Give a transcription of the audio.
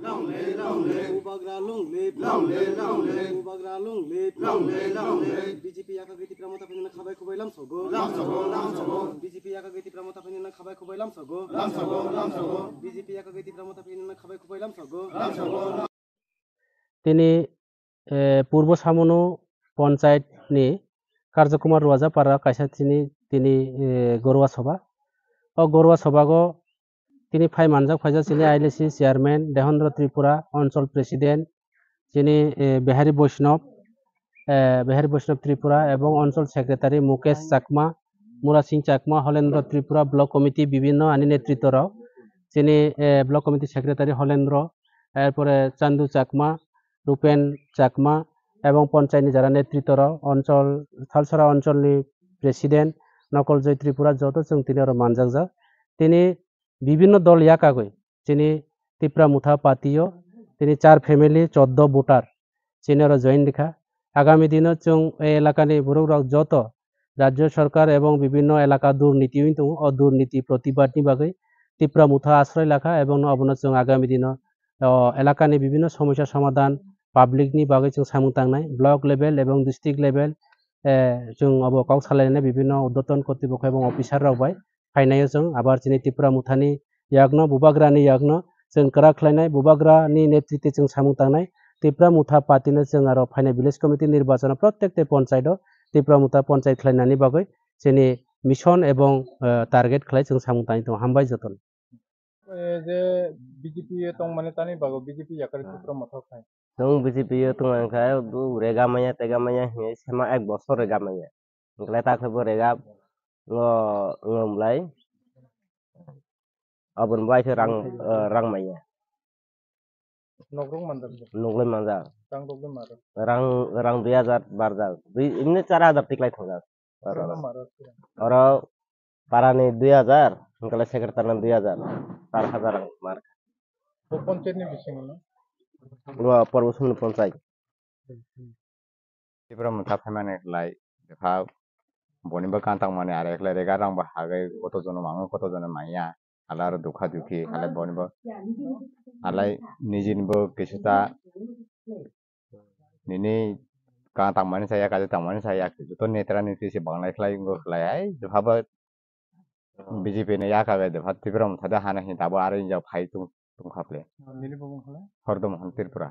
Ubagra long live, Ubagra long live, BJP yakagiti pramota penina khabai khubai lam sogo, BJP yakagiti pramota penina khabai khubai lam sogo, BJP yakagiti pramota penina khabai khubai lam sogo. তিনি পূর্ব সামনো পঞ্চায়েত নি কার্যকুমার রোয়াজাপাড়া কাইসা তিনি গরুয়া সভা ও গরুয়া সভাগো তিনি phi মানজাক ফাইজা চিনি আইলিসি chairman দেহেন্দ্র Tripura অঞ্চল president যিনি বিহারী বৈষ্ণব ত্রিপুরা এবং অঞ্চল secretary Mukesh Chakma Mura Singh Chakma Halendra Tripura block committee বিভিন্ন আনি নেতৃত্বরাও যিনি ব্লক কমিটি সেক্রেটারি হলেন্দ্র এরপরে চান্দু চাকমা রূপেন চাকমা এবং পঞ্চায়েত যারা নেতৃত্বরাও অঞ্চল থালসরা অঞ্চলনি প্রেসিডেন্ট নকল জয় ত্রিপুরা যত जों তিনি আরো মানজাকজাক তিনি বিভিন্ন দল ইয়াকাগৈ তিনি ত্রিপুরা মুথা পাতিও তিনি 4 ফ্যামিলি 14 ভোটার তিনি আরো জয়েন লেখা আগামী দিনে जों এই এলাকানি বড়রাও যত রাজ্য সরকার এবং বিভিন্ন এলাকা দুর্নীতি দङ ও দুর্নীতি প্রতিবাদনি বাগৈ ত্রিপুরা মুথা আশ্রয় লেখা এবং অবনো जों আগামী দিনে এলাকানি বিভিন্ন সমস্যা সমাধান পাবলিকনি বাগৈ जों সামু তাंनाय ব্লক লেভেল এবং ডিস্ট্রিক্ট লেভেল जों अब काउ सालायनाय বিভিন্ন উদ্যতন কর্তৃপক্ষ এবং অফিসার রাवबाय फायनायाव जों आबार चिनि त्रिपुरा मुथानि यागनो बुबाग्रानि यागनो जों कराख्लायनाय बुबाग्रानि नेतृत्वे जों सामु तांनाय त्रिपुरा मुथा पार्टीनो जों आरो फायनाय विलेज कमिटि निर्वाचन प्रत्येकटे पन्चायतआव त्रिपुरा मुथा पन्चायत खालायनायनि बागै जोंनि मिशन एवं टार्गेट खालाय जों सामु तांनाय दं हामबाय जतन जे बीजेपी तंग माने तानि बागो बीजेपी याकर त्रिपुरा मुथा खाय जों बीजेपी तंगाय दु रेगामाया तेगामाया हे सेमा एक बছর रेगामाया ओंलाय ताखोबो रेगा ngomlai abon baik rang maya नगरं मंदर nuglai manja rang dogbe मारो rang 2000 barjal ini 4000 tiklai thonga oro parani 2000 ngkala sekretarna 2000 4000 mar तो पंचायत नि बिसिङ न ro porbosun panchayat Tripura Mutha फायमाने लाई देखा बनिबा कांतां माने आरे एकला रेगा रां बा हागै कतजन मांगो कतजन माइया आलार दुखा दुखी आलाय बनिबा आलाय निजिनबो किसुता निनि कांतां माने साया काजे तां माने साया जुतो नेत्रा नीति से बांगलाय खलाय गो खलाय आय दहाबा बीजेपी ने याका गय दहा त्रिपुरा मुथा दा हाना हि दाबो आरो हिजाव फाय तुं खापले निनि बगं खलाय हरदम हन त्रिपुरा